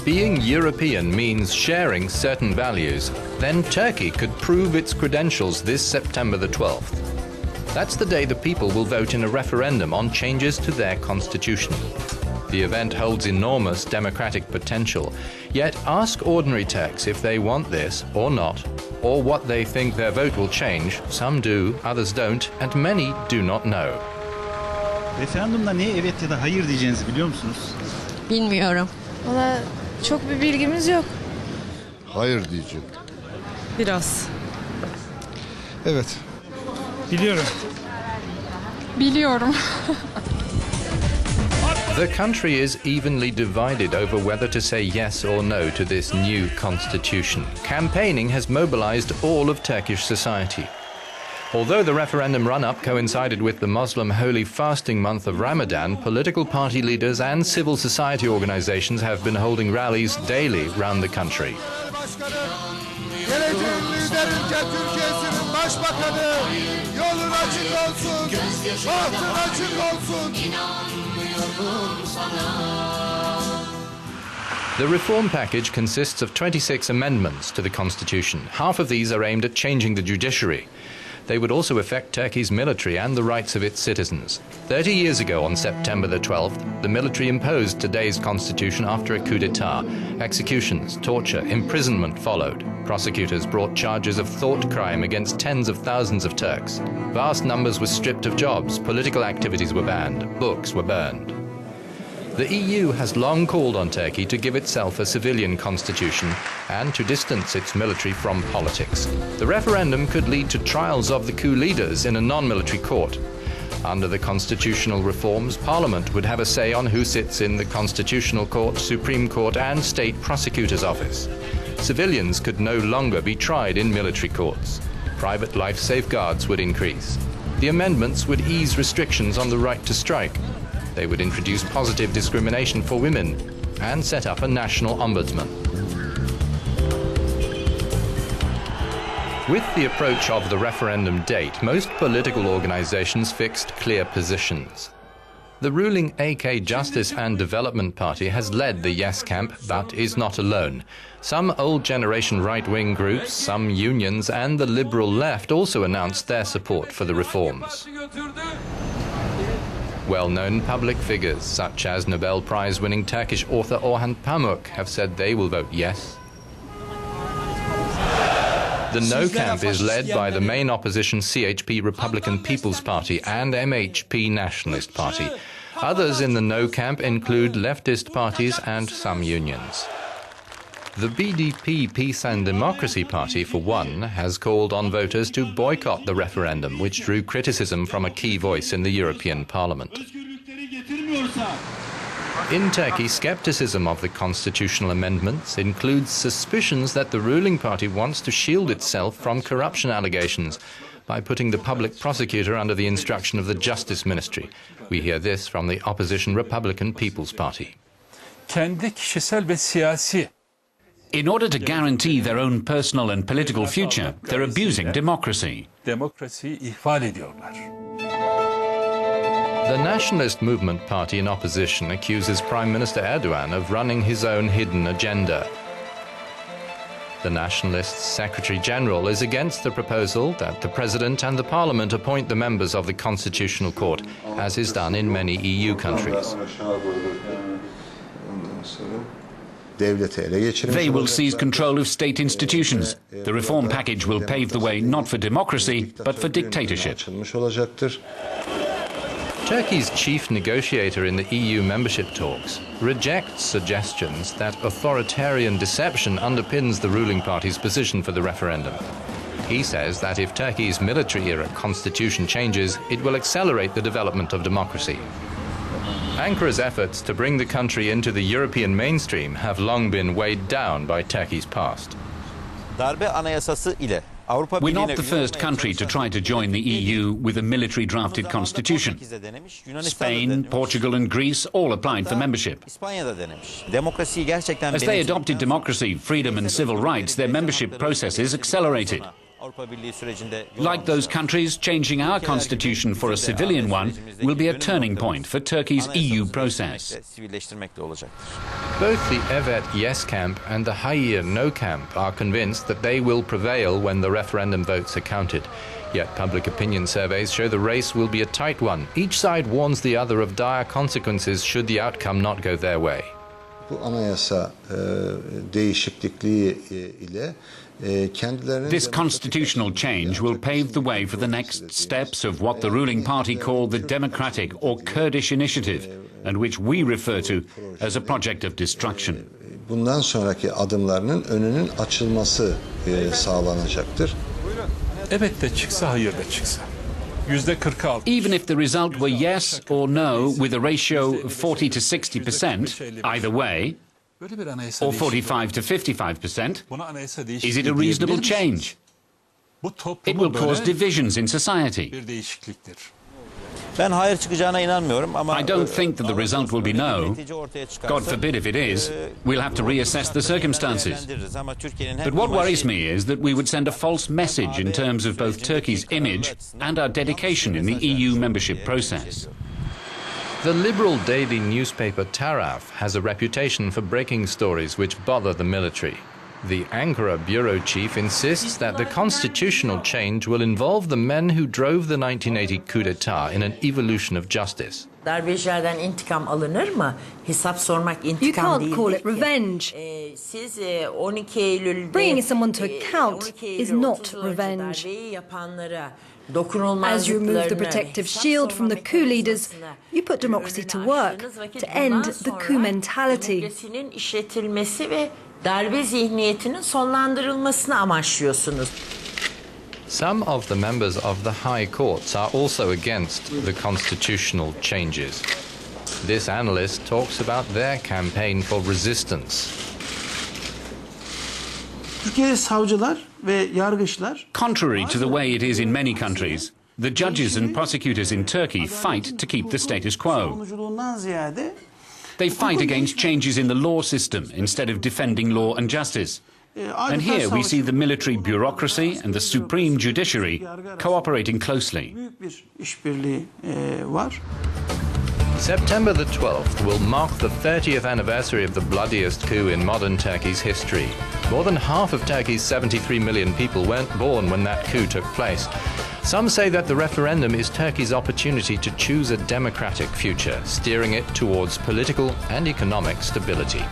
being European means sharing certain values, then Turkey could prove its credentials this September the 12th. That's the day the people will vote in a referendum on changes to their constitution. The event holds enormous democratic potential, yet ask ordinary Turks if they want this or not, or what they think their vote will change. Some do, others don't, and many do not know. Referandumda neye evet ya da hayır diyeceğinizi biliyor musunuz? Bilmiyorum. Valla çok bir bilgimiz yok. Hayır diyeceğim. Biraz. Evet. Biliyorum. Biliyorum. The country is evenly divided over whether to say yes or no to this new constitution. Campaigning has mobilized all of Turkish society. Although the referendum run-up coincided with the Muslim holy fasting month of Ramadan, political party leaders and civil society organizations have been holding rallies daily around the country. The reform package consists of 26 amendments to the constitution. Half of these are aimed at changing the judiciary. They would also affect Turkey's military and the rights of its citizens. 30 years ago, on September the 12th, the military imposed today's constitution after a coup d'etat. Executions, torture, imprisonment followed. Prosecutors brought charges of thought crime against tens of thousands of Turks. Vast numbers were stripped of jobs, political activities were banned, books were burned. The EU has long called on Turkey to give itself a civilian constitution and to distance its military from politics. The referendum could lead to trials of the coup leaders in a non-military court. Under the constitutional reforms, Parliament would have a say on who sits in the Constitutional Court, Supreme Court and State Prosecutor's Office. Civilians could no longer be tried in military courts. Private life safeguards would increase. The amendments would ease restrictions on the right to strike. They would introduce positive discrimination for women and set up a national ombudsman. With the approach of the referendum date, most political organizations fixed clear positions. The ruling AK Justice and Development Party has led the yes camp, but is not alone. Some old generation right-wing groups, some unions and the liberal left also announced their support for the reforms. Well-known public figures, such as Nobel Prize-winning Turkish author Orhan Pamuk, have said they will vote yes. The no camp is led by the main opposition CHP Republican People's Party and MHP Nationalist Party. Others in the no camp include leftist parties and some unions. The BDP Peace and Democracy Party, for one, has called on voters to boycott the referendum, which drew criticism from a key voice in the European Parliament. In Turkey, skepticism of the constitutional amendments includes suspicions that the ruling party wants to shield itself from corruption allegations by putting the public prosecutor under the instruction of the Justice Ministry. We hear this from the opposition Republican People's Party. Kendi kişisel ve siyasi. In order to guarantee their own personal and political future, they're abusing democracy. Demokrasiyi ihmal ediyorlar. The Nationalist Movement Party in opposition accuses Prime Minister Erdogan of running his own hidden agenda. The Nationalists' Secretary-General is against the proposal that the President and the Parliament appoint the members of the Constitutional Court, as is done in many EU countries. They will seize control of state institutions. The reform package will pave the way not for democracy, but for dictatorship. Turkey's chief negotiator in the EU membership talks rejects suggestions that authoritarian deception underpins the ruling party's position for the referendum. He says that if Turkey's military-era constitution changes, it will accelerate the development of democracy. Ankara's efforts to bring the country into the European mainstream have long been weighed down by Turkey's past. We're not the first country to try to join the EU with a military-drafted constitution. Spain, Portugal and Greece all applied for membership. As they adopted democracy, freedom and civil rights, their membership processes accelerated. Like those countries, changing our constitution for a civilian one will be a turning point for Turkey's EU process. Both the Evet yes camp and the Hayır no camp are convinced that they will prevail when the referendum votes are counted. Yet public opinion surveys show the race will be a tight one. Each side warns the other of dire consequences should the outcome not go their way. Bu anayasa değişikliği ile This constitutional change will pave the way for the next steps of what the ruling party call the Democratic or Kurdish Initiative, and which we refer to as a project of destruction. Bundan sonraki adımlarının önünün açılması sağlanacaktır. Evet de çıksa, hayır da çıksa. %46. Even if the result were yes or no with a ratio of 40 to 60%, either way, or 45 to 55%, is it a reasonable change? It will cause divisions in society. I don't think that the result will be no. God forbid if it is. We'll have to reassess the circumstances. But what worries me is that we would send a false message in terms of both Turkey's image and our dedication in the EU membership process. The liberal daily newspaper Taraf has a reputation for breaking stories which bother the military. The Ankara bureau chief insists that the constitutional change will involve the men who drove the 1980 coup d'etat in an evolution of justice. Darbecilerden intikam alınır mı? Hesap sormak intikam You can't call it revenge. Siz 12 Eylül'de Bringing someone to account is not revenge. As you remove the protective shield from the coup leaders, you put democracy to work to end the coup mentality. Darbe zihniyetinin sonlandırılmasını amaçlıyorsunuz. Some of the members of the high courts are also against the constitutional changes. This analyst talks about their campaign for resistance. Türkiye'de savcılar ve yargıçlar, Contrary to the way it is in many countries, the judges and prosecutors in Turkey fight to keep the status quo. savunuculuğundan ziyade They fight against changes in the law system instead of defending law and justice. And here we see the military bureaucracy and the supreme judiciary cooperating closely. büyük bir işbirliği var. September the 12th will mark the 30th anniversary of the bloodiest coup in modern Turkey's history. More than half of Turkey's 73 million people weren't born when that coup took place. Some say that the referendum is Turkey's opportunity to choose a democratic future, steering it towards political and economic stability.